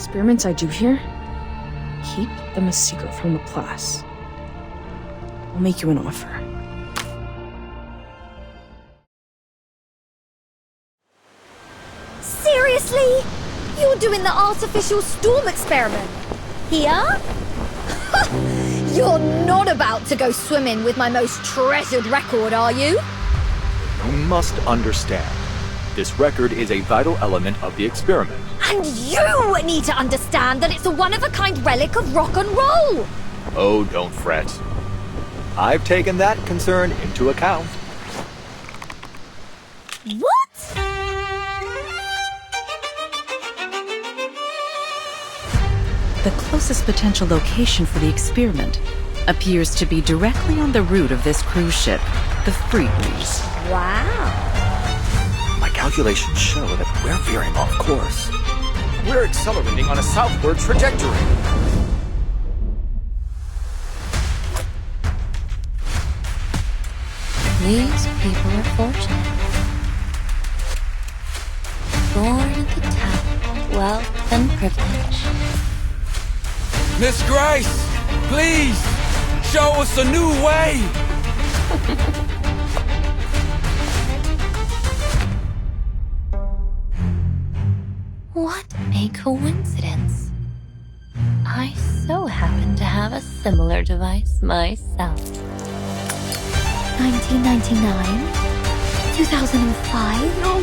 experiments I do here, keep them a secret from Laplace. I'll make you an offer. Seriously? You're doing the artificial storm experiment? Here? You're not about to go swimming with my most treasured record, are you? You must understand. This record is a vital element of the experiment. And you need to understand that it's a one-of-a-kind relic of rock and roll! Oh, don't fret. I've taken that concern into account. What? The closest potential location for the experiment appears to be directly on the route of this cruise ship, the Freebreeze. Wow. My calculations show that we're veering off course. We're accelerating on a southward trajectory. These people are fortunate. Born at the top of wealth and privilege. Miss Grace, please, show us a new way! What a coincidence. I so happen to have a similar device myself. 1999? 2005? No.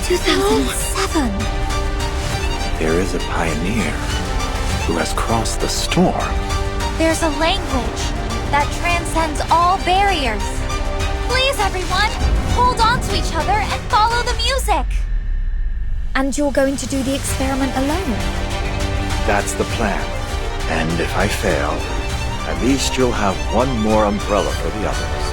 2007? There is a pioneer who has crossed the storm. There's a language that transcends all barriers. Please, everyone, hold on to each other and follow the music. And you're going to do the experiment alone? That's the plan. And if I fail, at least you'll have one more umbrella for the others.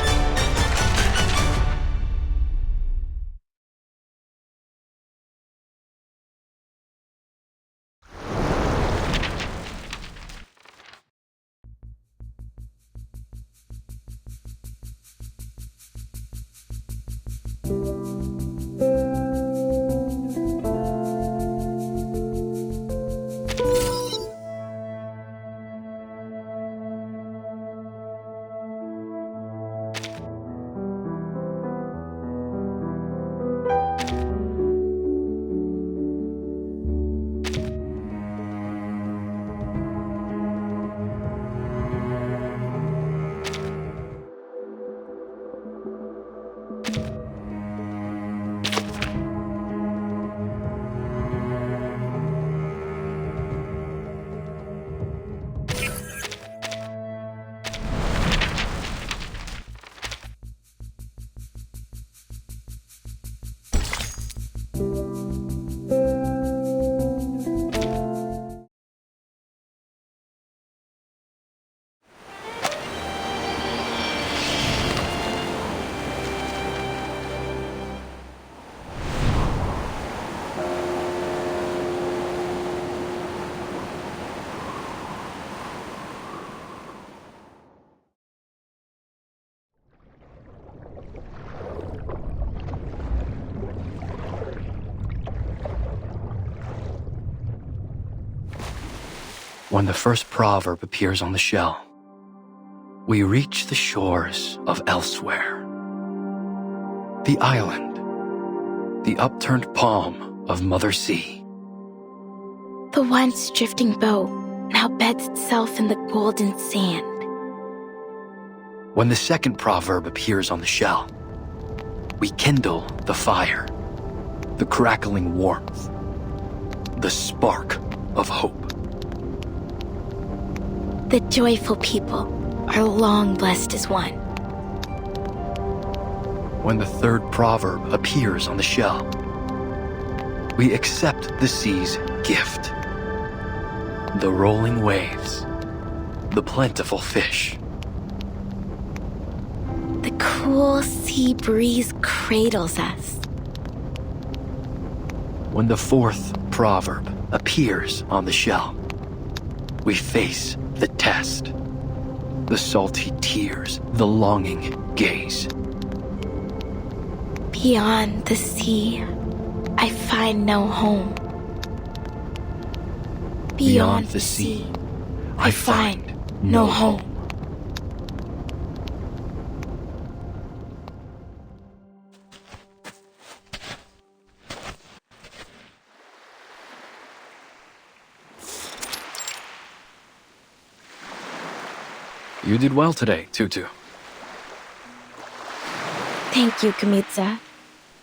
When the first proverb appears on the shell, we reach the shores of elsewhere. The island, the upturned palm of Mother Sea. The once drifting boat now beds itself in the golden sand. When the second proverb appears on the shell, we kindle the fire, the crackling warmth, the spark of hope. The joyful people are long blessed as one. When the third proverb appears on the shell, we accept the sea's gift. The rolling waves, the plentiful fish. The cool sea breeze cradles us. When the fourth proverb appears on the shell, we face the test, the salty tears, the longing gaze. Beyond the sea, I find no home. Beyond the sea, I find no home. You did well today, Tutu. Thank you, Kamitsa.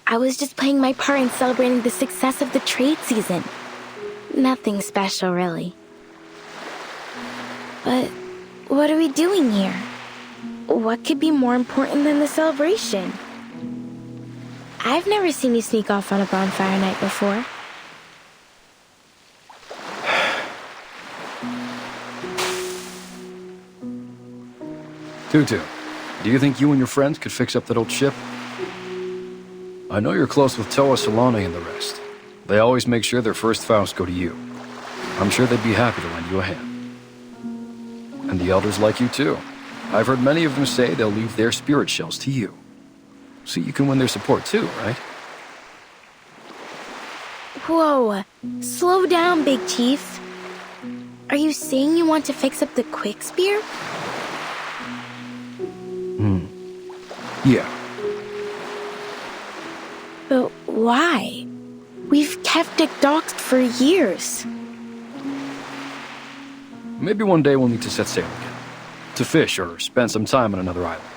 I was just playing my part in celebrating the success of the trade season. Nothing special, really. But what are we doing here? What could be more important than the celebration? I've never seen you sneak off on a bonfire night before. Tutu, do you think you and your friends could fix up that old ship? I know you're close with Toa, Solane, and the rest. They always make sure their first vows go to you. I'm sure they'd be happy to lend you a hand. And the elders like you too. I've heard many of them say they'll leave their spirit shells to you. So you can win their support too, right? Whoa, slow down, Big Chief. Are you saying you want to fix up the Quick Spear? Yeah. But why? We've kept it docked for years. Maybe one day we'll need to set sail again. To fish or spend some time on another island.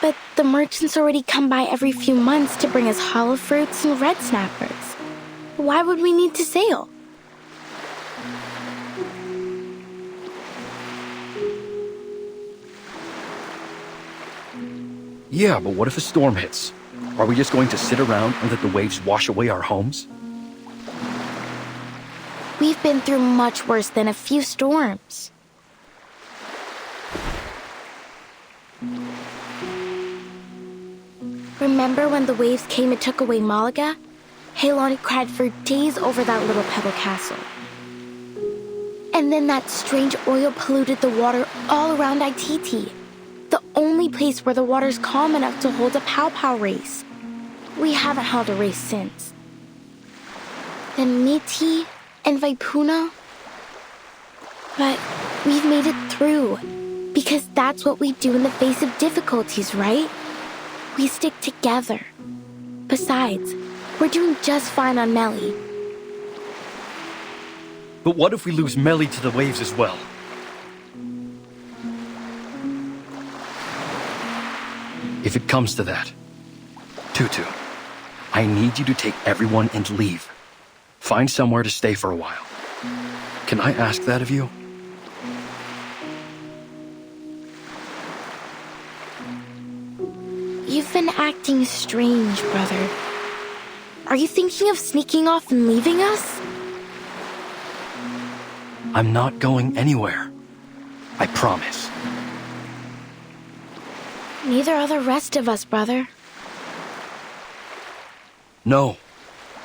But the merchants already come by every few months to bring us hollow fruits and red snappers. Why would we need to sail? Yeah, but what if a storm hits? Are we just going to sit around and let the waves wash away our homes? We've been through much worse than a few storms. Remember when the waves came and took away Malaga? Heloni cried for days over that little pebble castle. And then that strange oil polluted the water all around Ititi, the only place where the water's calm enough to hold a pow-pow race. We haven't held a race since. Then Miti and Vaipuna. But we've made it through, because that's what we do in the face of difficulties, right? We stick together. Besides, we're doing just fine on Melly. But what if we lose Melly to the waves as well? If it comes to that, Tutu, I need you to take everyone and leave. Find somewhere to stay for a while. Can I ask that of you? You've been acting strange, brother. Are you thinking of sneaking off and leaving us? I'm not going anywhere. I promise. Neither are the rest of us, brother. No.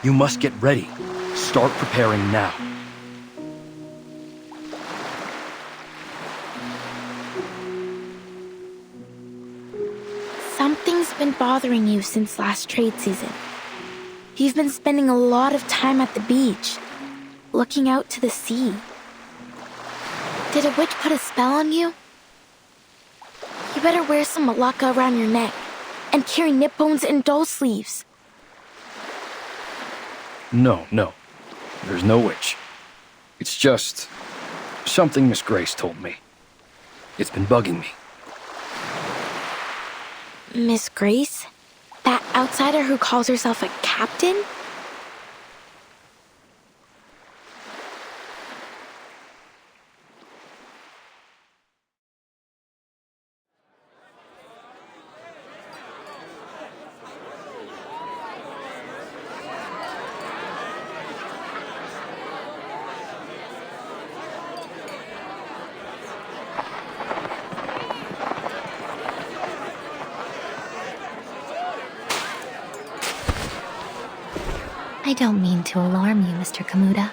You must get ready. Start preparing now. Something's been bothering you since last trade season. You've been spending a lot of time at the beach, looking out to the sea. Did a witch put a spell on you? You better wear some malacca around your neck and carry nippones and doll sleeves. No. There's no witch. It's just something Miss Grace told me. It's been bugging me. Miss Grace? That outsider who calls herself a captain? I don't mean to alarm you, Mr. Kamuda.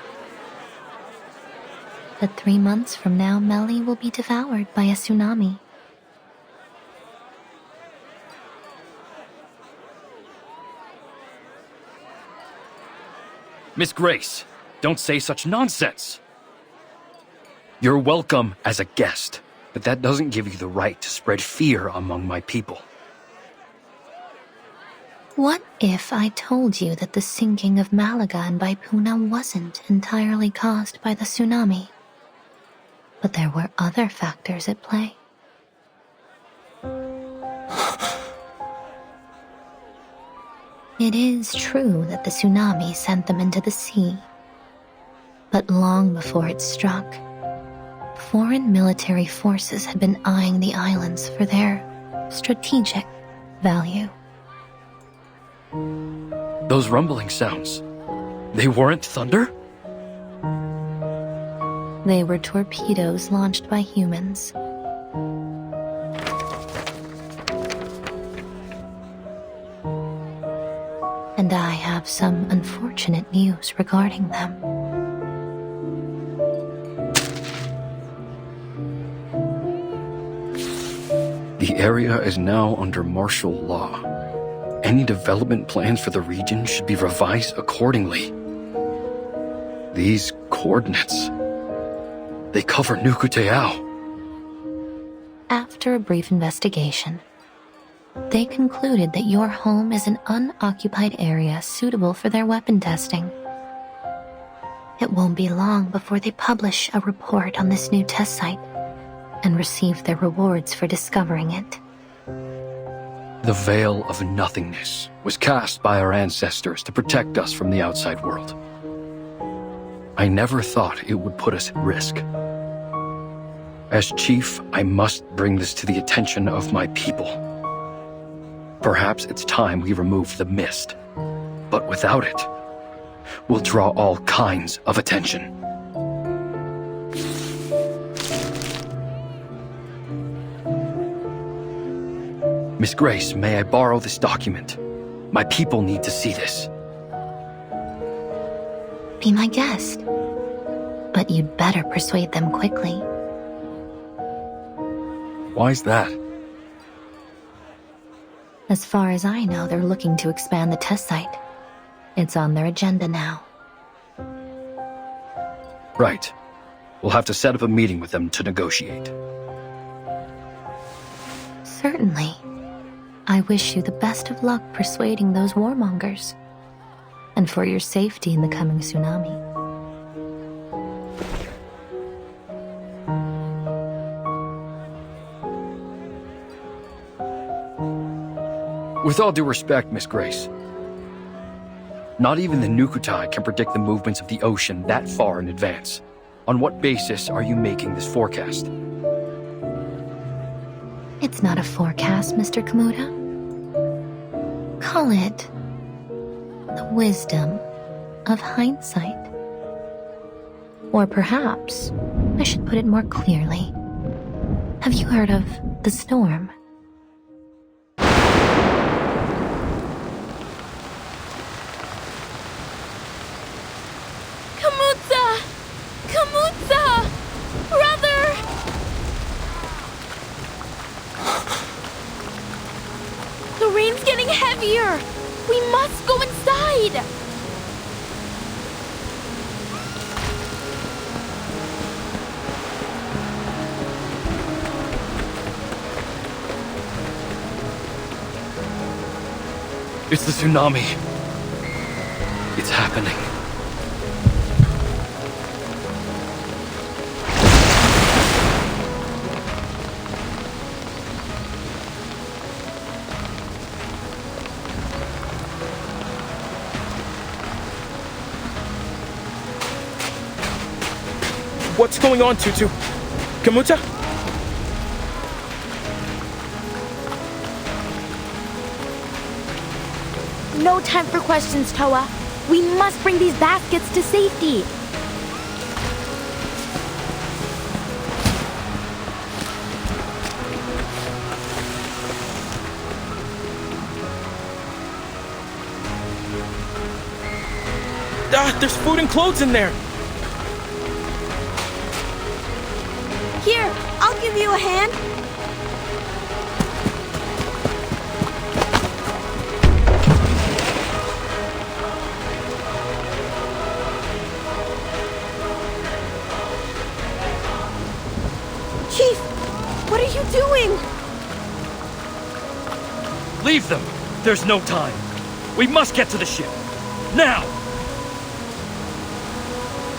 But 3 months from now, Melly will be devoured by a tsunami. Miss Grace, don't say such nonsense. You're welcome as a guest, but that doesn't give you the right to spread fear among my people. What if I told you that the sinking of Malaga and Baipuna wasn't entirely caused by the tsunami, but there were other factors at play? It is true that the tsunami sent them into the sea, but long before it struck, foreign military forces had been eyeing the islands for their strategic value. Those rumbling sounds, they weren't thunder? They were torpedoes launched by humans. And I have some unfortunate news regarding them. The area is now under martial law. Any development plans for the region should be revised accordingly. These coordinates, they cover Nukuteao. After a brief investigation, they concluded that your home is an unoccupied area suitable for their weapon testing. It won't be long before they publish a report on this new test site and receive their rewards for discovering it. The veil of nothingness was cast by our ancestors to protect us from the outside world. I never thought it would put us at risk. As chief, I must bring this to the attention of my people. Perhaps it's time we remove the mist, but without it, we'll draw all kinds of attention. Miss Grace, may I borrow this document? My people need to see this. Be my guest. But you'd better persuade them quickly. Why's that? As far as I know, they're looking to expand the test site. It's on their agenda now. Right. We'll have to set up a meeting with them to negotiate. Certainly. I wish you the best of luck persuading those warmongers. And for your safety in the coming tsunami. With all due respect, Miss Grace, not even the Nukutai can predict the movements of the ocean that far in advance. On what basis are you making this forecast? It's not a forecast, Mr. Kamuta. Call it the wisdom of hindsight. Or perhaps I should put it more clearly. Have you heard of the storm? Kamutsa! Kamutsa! Brother! The rain's getting heavier! We must go inside! It's the tsunami. It's happening. What's going on, Tutu? Kamuta? No time for questions, Toa. We must bring these baskets to safety. There's food and clothes in there. Here, I'll give you a hand. Leave them! There's no time. We must get to the ship. Now!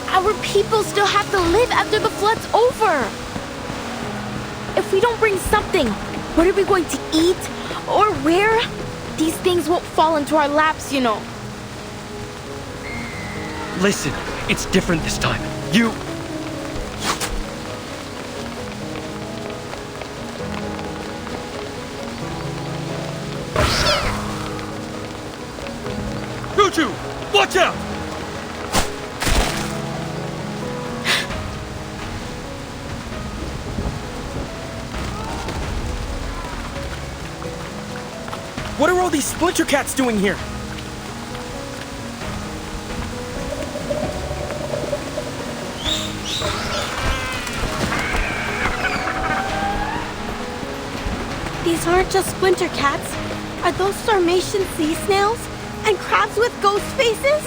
Our people still have to live after the flood's over. If we don't bring something, what are we going to eat? Or where? These things won't fall into our laps, you know. Listen, it's different this time. You... Tutu! Watch out! What are all these splinter cats doing here? These aren't just splinter cats. Are those Sarmatian sea snails? And crabs with ghost faces?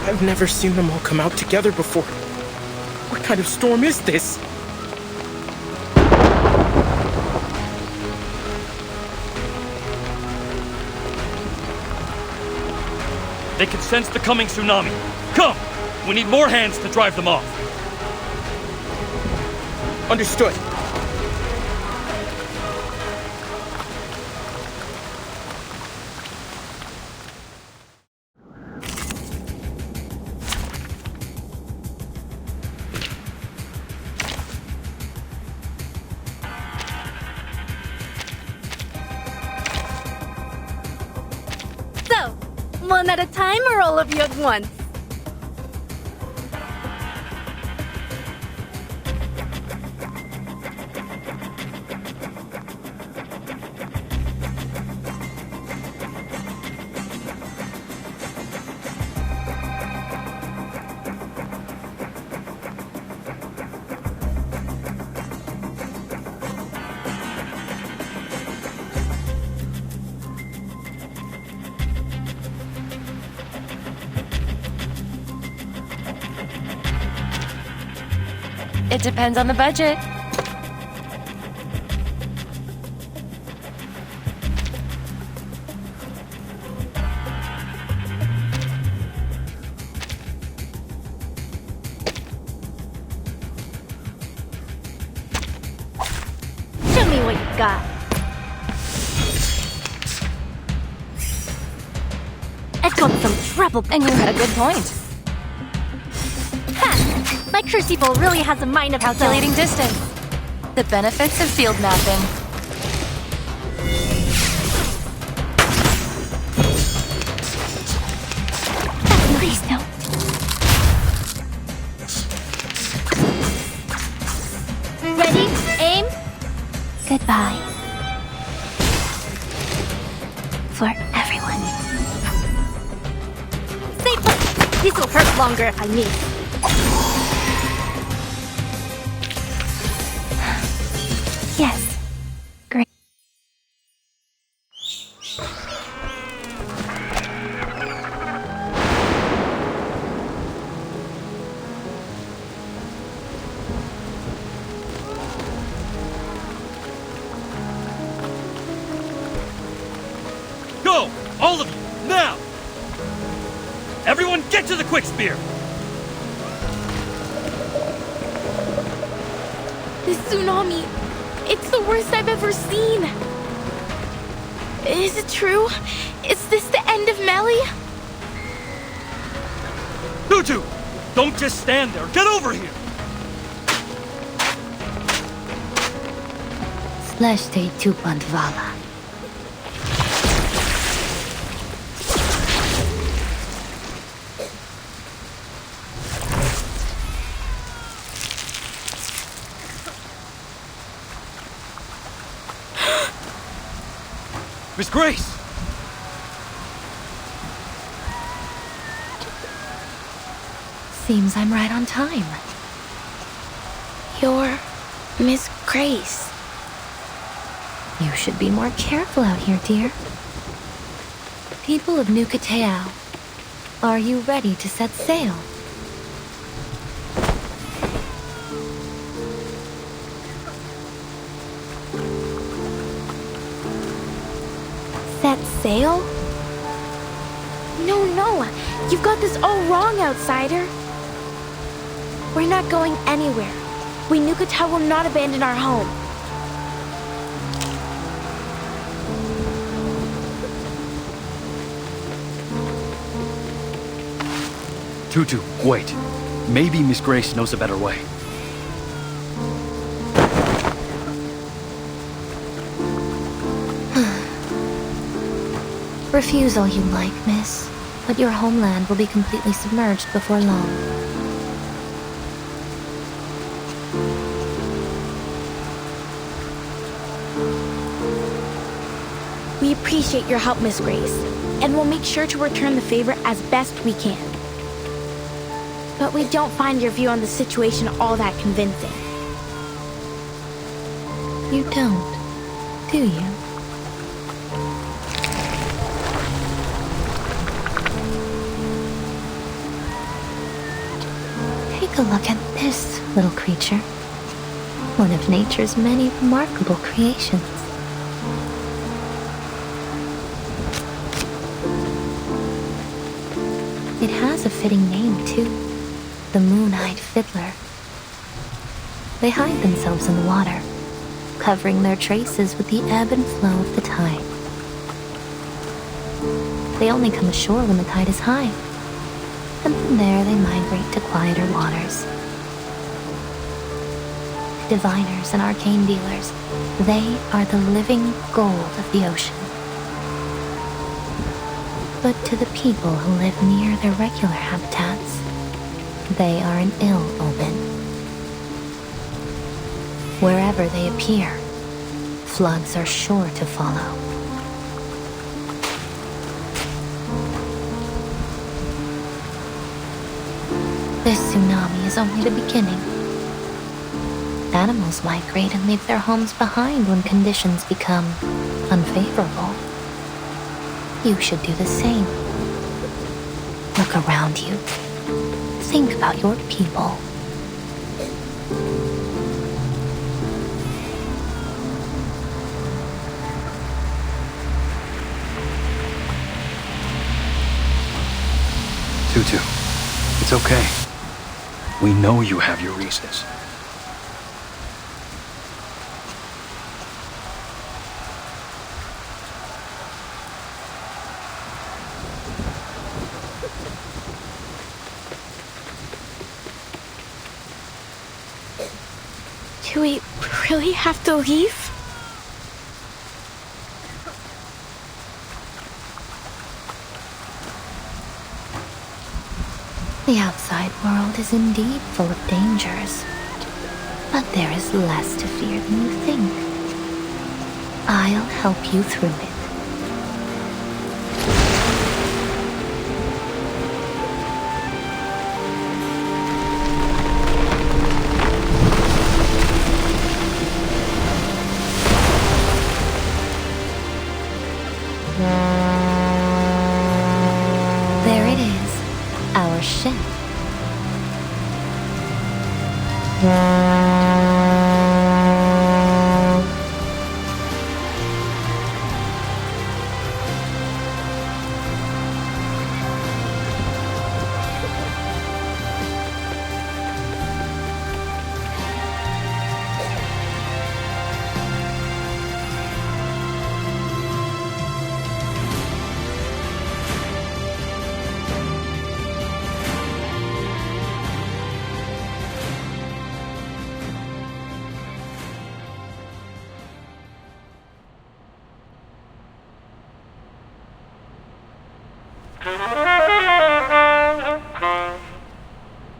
I've never seen them all come out together before. What kind of storm is this? They can sense the coming tsunami. Come! We need more hands to drive them off. Understood. So, one at a time or all of you at once? It depends on the budget. Show me what you got. I've got some trouble. And you had a good point. Ha! My crucible really has a mind of its own. Calculating distance. The benefits of field mapping. Please no. Ready? Aim. Goodbye. For everyone. Stay put. This will hurt longer if I miss. Yes. Great. Go! All of you, now! Everyone get to the quick spear! This tsunami, it's the worst I've ever seen. Is it true? Is this the end of Melly? Tutu! Don't just stand there, get over here! Slashte Tupandvala. Miss Grace! Seems I'm right on time. You're Miss Grace. You should be more careful out here, dear. People of New Kateao, are you ready to set sail? Set sail? No, you've got this all wrong, outsider. We're not going anywhere. We Nukata will not abandon our home. Tutu, wait. Maybe Miss Grace knows a better way. Refuse all you like, miss, but your homeland will be completely submerged before long. We appreciate your help, Miss Grace, and we'll make sure to return the favor as best we can. But we don't find your view on the situation all that convincing. You don't, do you? Take a look at this little creature. One of nature's many remarkable creations. It has a fitting name, too. The moon-eyed fiddler. They hide themselves in the water, covering their traces with the ebb and flow of the tide. They only come ashore when the tide is high, and from there they migrate to quieter waters. Diviners and arcane dealers, they are the living gold of the ocean. But to the people who live near their regular habitats, they are an ill omen. Wherever they appear, floods are sure to follow. This tsunami is only the beginning. Animals migrate and leave their homes behind when conditions become unfavorable. You should do the same. Look around you. Think about your people. Tutu, it's okay. We know you have your reasons. Do we really have to leave? The outside world is indeed full of dangers, but there is less to fear than you think. I'll help you through it. There it is, our ship.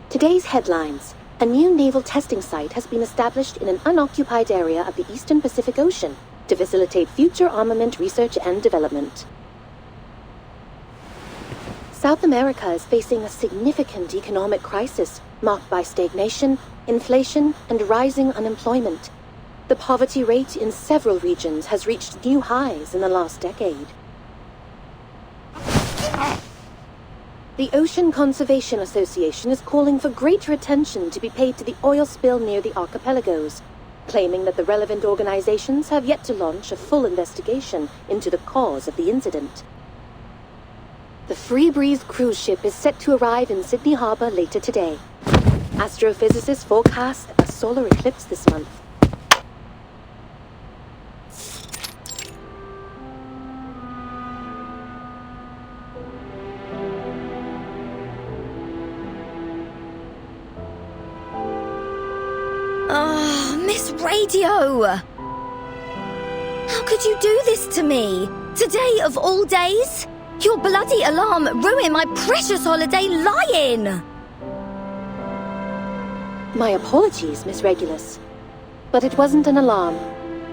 Today's headlines. A new naval testing site has been established in an unoccupied area of the Eastern Pacific Ocean to facilitate future armament research and development. South America is facing a significant economic crisis marked by stagnation, inflation, and rising unemployment. The poverty rate in several regions has reached new highs in the last decade. The Ocean Conservation Association is calling for greater attention to be paid to the oil spill near the archipelagos. claiming that the relevant organizations have yet to launch a full investigation into the cause of the incident. The Free Breeze cruise ship is set to arrive in Sydney Harbor later today. Astrophysicists forecast a solar eclipse this month. Oh, Miss Radio! How could you do this to me? Today of all days? Your bloody alarm ruined my precious holiday lying! My apologies, Miss Regulus. But it wasn't an alarm.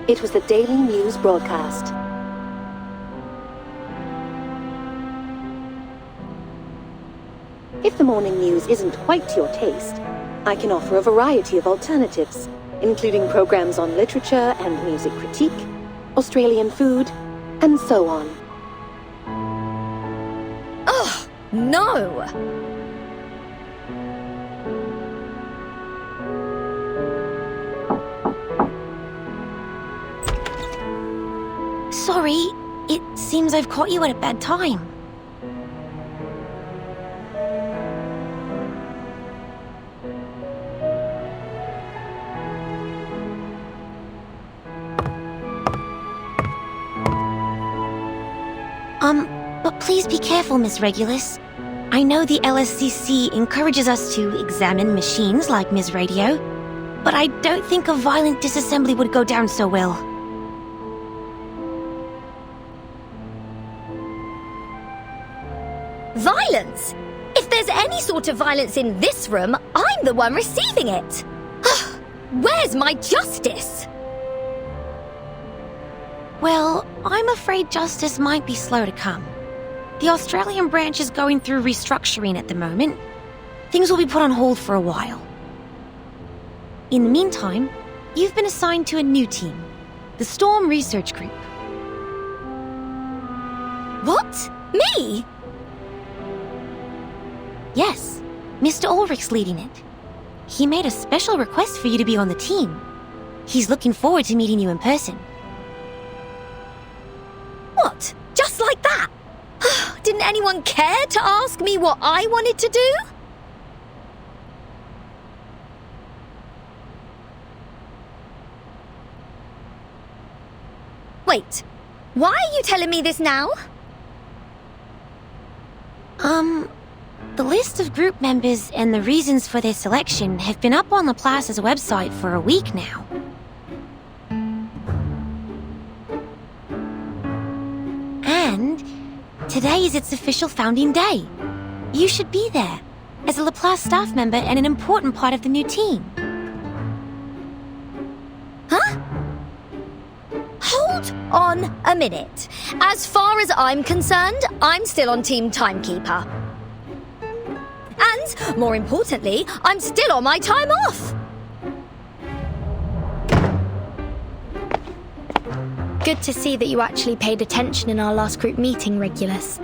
It was the daily news broadcast. If the morning news isn't quite to your taste, I can offer a variety of alternatives, including programs on literature and music critique, Australian food, and so on. Ugh, no! Sorry, it seems I've caught you at a bad time. But please be careful, Miss Regulus. I know the LSCC encourages us to examine machines like Ms. Radio, but I don't think a violent disassembly would go down so well. Violence? If there's any sort of violence in this room, I'm the one receiving it! Where's my justice? Well, I'm afraid justice might be slow to come. The Australian branch is going through restructuring at the moment. Things will be put on hold for a while. In the meantime, you've been assigned to a new team, the Storm Research Group. What? Me? Yes, Mr. Ulrich's leading it. He made a special request for you to be on the team. He's looking forward to meeting you in person. What? Just like that? Didn't anyone care to ask me what I wanted to do? Wait, why are you telling me this now? The list of group members and the reasons for their selection have been up on Laplace's website for a week now. And today is its official founding day. You should be there, as a Laplace staff member and an important part of the new team. Huh? Hold on a minute. As far as I'm concerned, I'm still on Team Timekeeper. And, more importantly, I'm still on my time off. Good to see that you actually paid attention in our last group meeting, Regulus.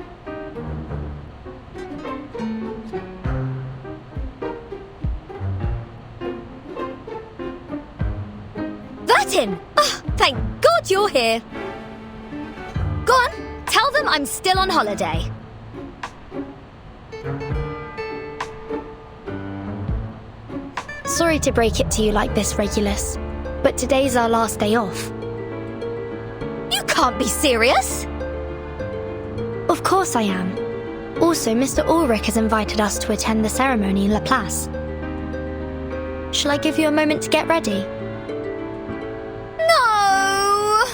Vertin! Oh, thank God you're here. Go on, tell them I'm still on holiday. Sorry to break it to you like this, Regulus, but today's our last day off. You can't be serious! Of course I am. Also, Mr. Ulrich has invited us to attend the ceremony in Laplace. Shall I give you a moment to get ready? No!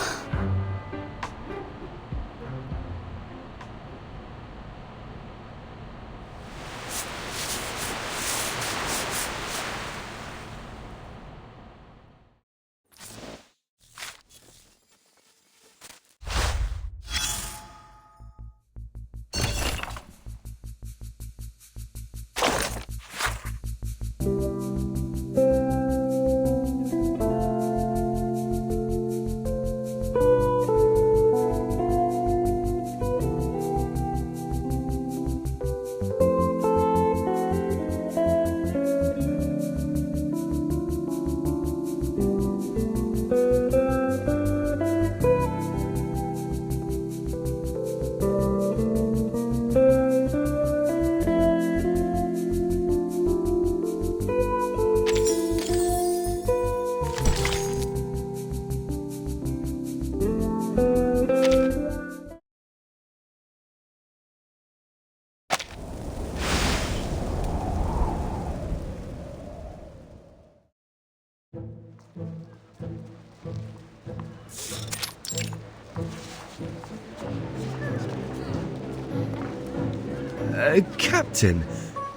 Captain,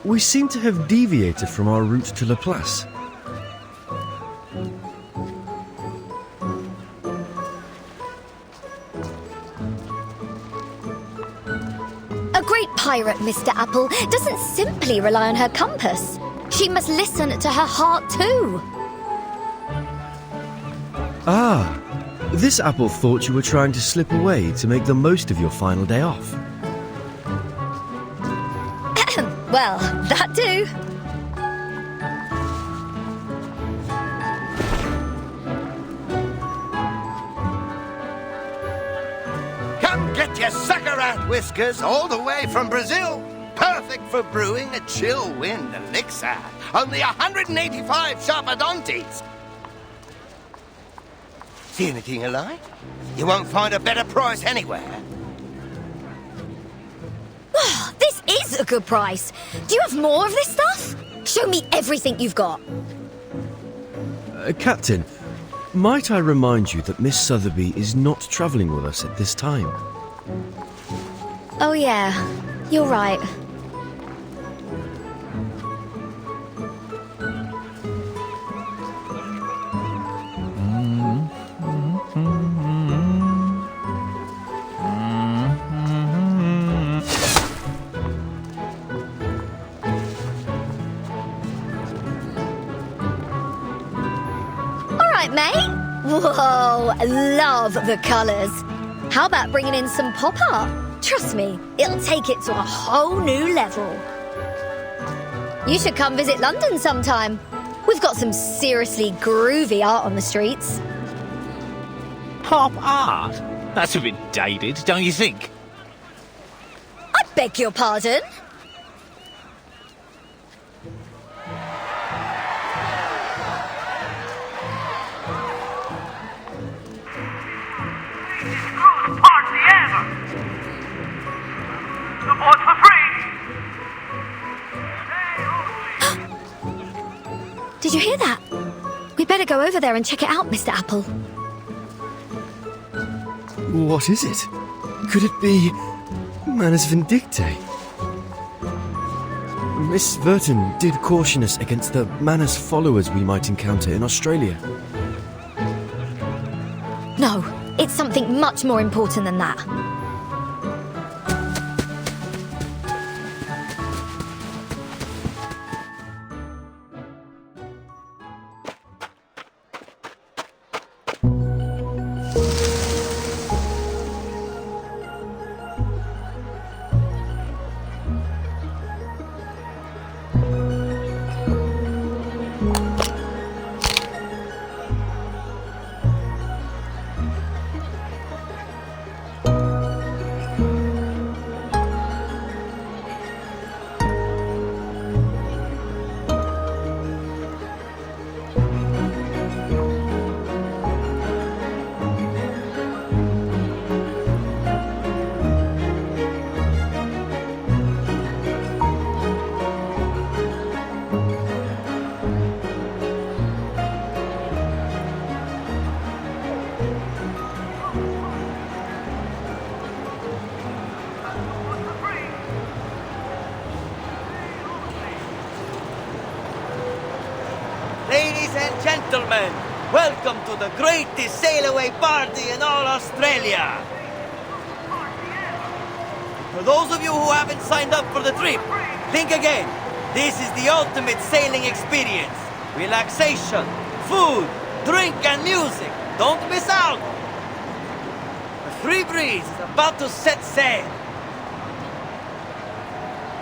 we seem to have deviated from our route to Laplace. A great pirate, Mr. Apple, doesn't simply rely on her compass. She must listen to her heart too. Ah, this apple thought you were trying to slip away to make the most of your final day off. Well, that do. Come get your sucker out, Whiskers, all the way from Brazil. Perfect for brewing a chill wind elixir. Only 185 sharpadontes. See anything you like? You won't find a better price anywhere. This is a good price. Do you have more of this stuff? Show me everything you've got. Captain, might I remind you that Miss Sotheby is not travelling with us at this time? Oh yeah, you're right. Mate? Whoa, love the colours. How about bringing in some pop art? Trust me, it'll take it to a whole new level. You should come visit London sometime. We've got some seriously groovy art on the streets. Pop art? That's a bit dated, don't you think? I beg your pardon? Did you hear that? We better go over there and check it out, Mr. Apple. What is it? Could it be Manus Vindictae? Miss Verton did caution us against the Manus followers we might encounter in Australia. No, it's something much more important than that. Ladies and gentlemen, welcome to the greatest sail-away party in all Australia. For those of you who haven't signed up for the trip, think again. This is the ultimate sailing experience. Relaxation, food, drink and music. Don't miss out. The free breeze is about to set sail.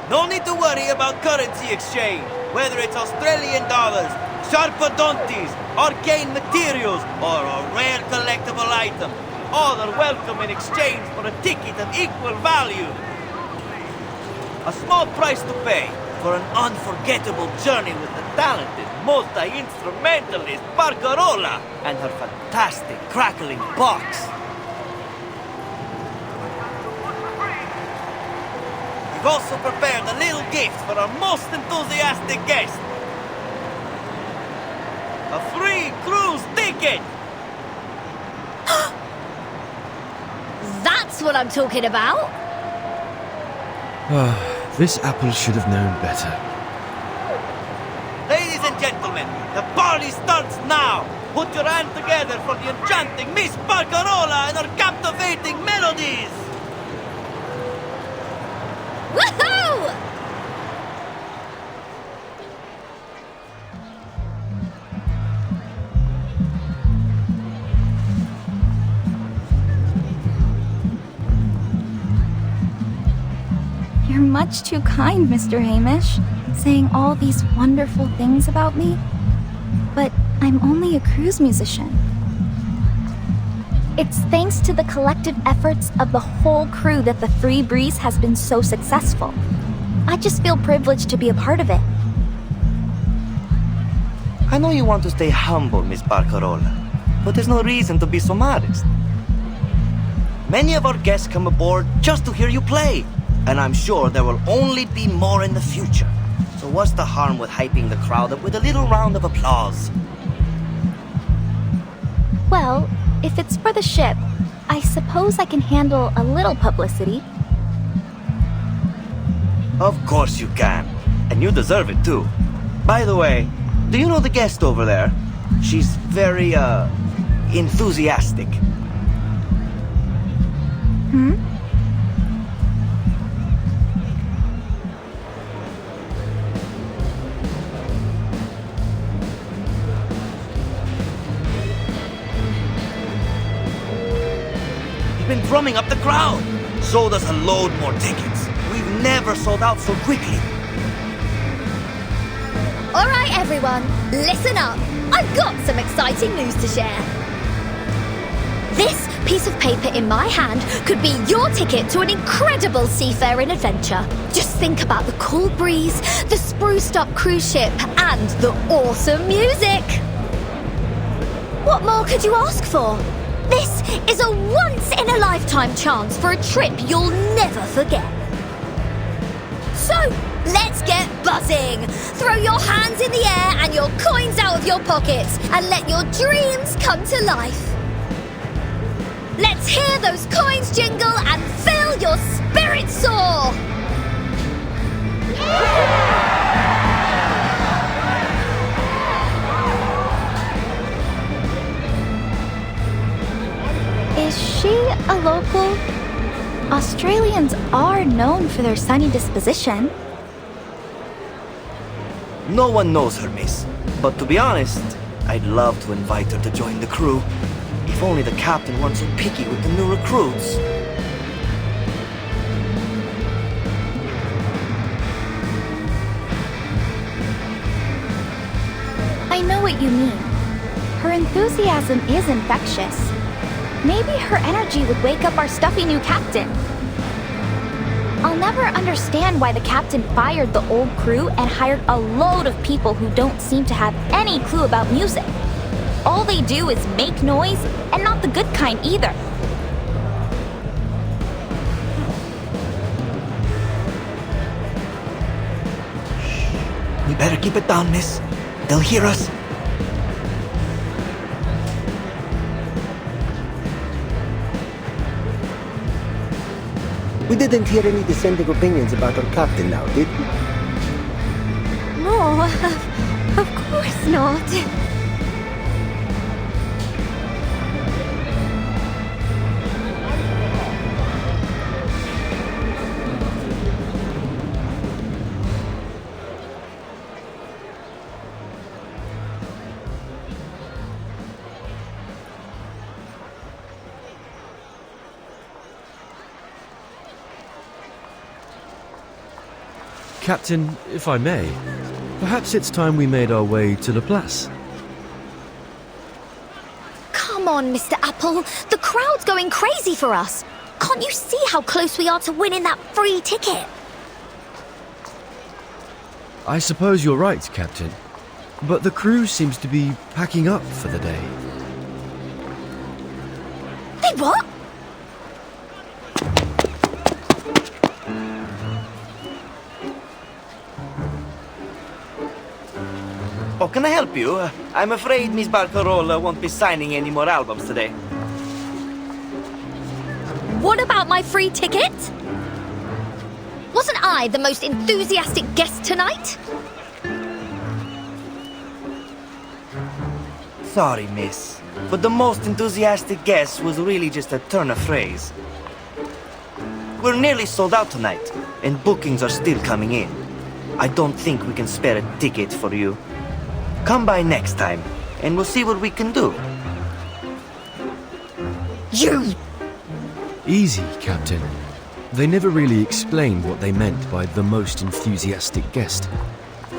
No need to worry about currency exchange, whether it's Australian dollars, sharpadontes, arcane materials, or a rare collectible item. All are welcome in exchange for a ticket of equal value. A small price to pay for an unforgettable journey with the talented multi-instrumentalist Barcarola and her fantastic crackling box. We've also prepared a little gift for our most enthusiastic guest. A free cruise ticket! That's what I'm talking about! This apple should have known better. Ladies and gentlemen, the party starts now! Put your hands together for the enchanting Miss Barcarola and her captivating melodies! Woohoo! You're much too kind, Mr. Hamish, saying all these wonderful things about me. But I'm only a cruise musician. It's thanks to the collective efforts of the whole crew that the Free Breeze has been so successful. I just feel privileged to be a part of it. I know you want to stay humble, Miss Barcarola, but there's no reason to be so modest. Many of our guests come aboard just to hear you play, and I'm sure there will only be more in the future. So what's the harm with hyping the crowd up with a little round of applause? Well, if it's for the ship, I suppose I can handle a little publicity. Of course you can, and you deserve it too. By the way, do you know the guest over there? She's very, enthusiastic. Hmm? Been drumming up the crowd. Sold us a load more tickets. We've never sold out so quickly. All right, everyone, listen up. I've got some exciting news to share. This piece of paper in my hand could be your ticket to an incredible seafaring adventure. Just think about the cool breeze, the spruced up cruise ship, and the awesome music. What more could you ask for? This is a once-in-a-lifetime chance for a trip you'll never forget. So, let's get buzzing! Throw your hands in the air and your coins out of your pockets and let your dreams come to life. Let's hear those coins jingle and fill your spirit soar! Is she a local? Australians are known for their sunny disposition. No one knows her, miss. But to be honest, I'd love to invite her to join the crew. If only the captain weren't so picky with the new recruits. I know what you mean. Her enthusiasm is infectious. Maybe her energy would wake up our stuffy new captain. I'll never understand why the captain fired the old crew and hired a load of people who don't seem to have any clue about music. All they do is make noise, and not the good kind either. We better keep it down, miss. They'll hear us. We didn't hear any dissenting opinions about our captain now, did we? No, of course not. Captain, if I may, perhaps it's time we made our way to Laplace. Come on, Mr. Apple. The crowd's going crazy for us. Can't you see how close we are to winning that free ticket? I suppose you're right, Captain. But the crew seems to be packing up for the day. They what? Oh, can I help you? I'm afraid Miss Barcarola won't be signing any more albums today. What about my free ticket? Wasn't I the most enthusiastic guest tonight? Sorry, miss. But the most enthusiastic guess was really just a turn of phrase. We're nearly sold out tonight, and bookings are still coming in. I don't think we can spare a ticket for you. Come by next time, and we'll see what we can do. You! Easy, Captain. They never really explained what they meant by the most enthusiastic guest.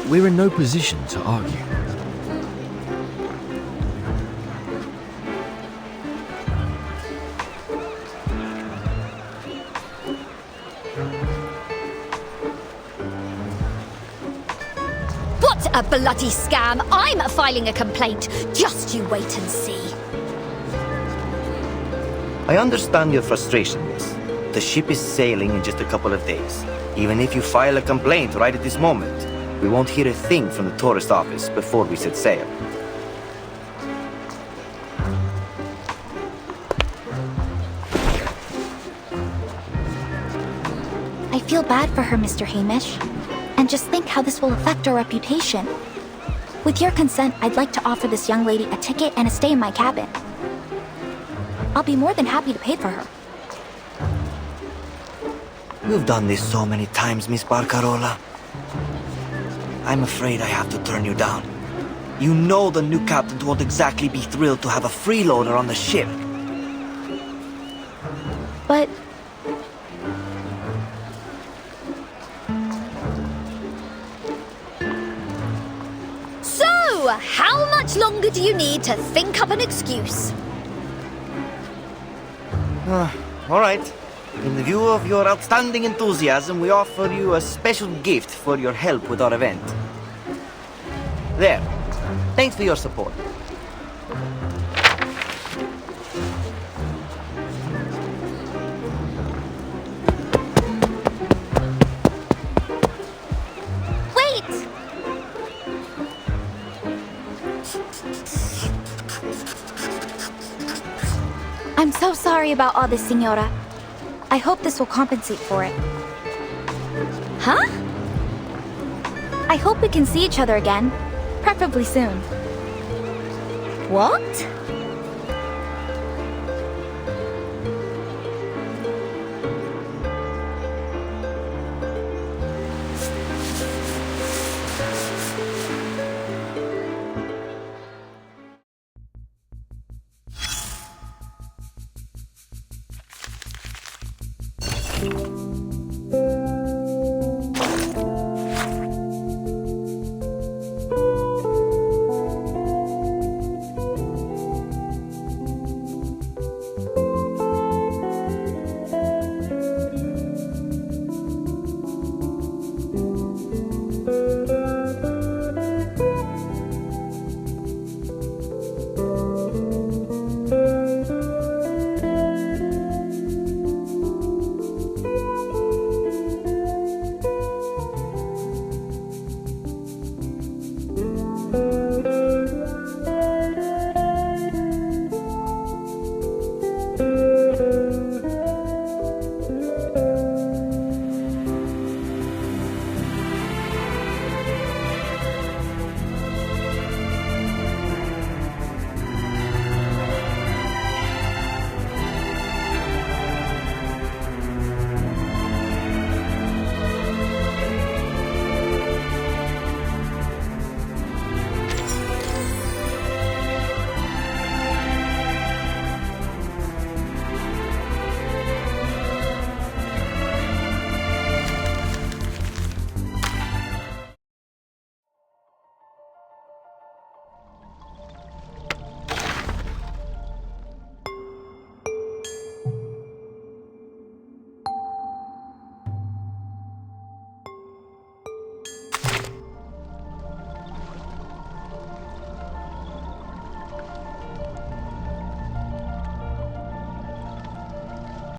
We're in no position to argue. What a bloody scam! I'm filing a complaint. Just you wait and see. I understand your frustration, miss. The ship is sailing in just a couple of days. Even if you file a complaint right at this moment, we won't hear a thing from the tourist office before we set sail. I feel bad for her, Mr. Hamish. And just think how this will affect our reputation. With your consent, I'd like to offer this young lady a ticket and a stay in my cabin. I'll be more than happy to pay for her. You've done this so many times, Miss Barcarola. I'm afraid I have to turn you down. You know the new captain won't exactly be thrilled to have a freeloader on the ship. But... So, how much longer do you need to think up an excuse? All right. In view of your outstanding enthusiasm, we offer you a special gift for your help with our event. There. Thanks for your support. Wait! I'm so sorry about all this, Senora. I hope this will compensate for it. Huh? I hope we can see each other again, preferably soon. What?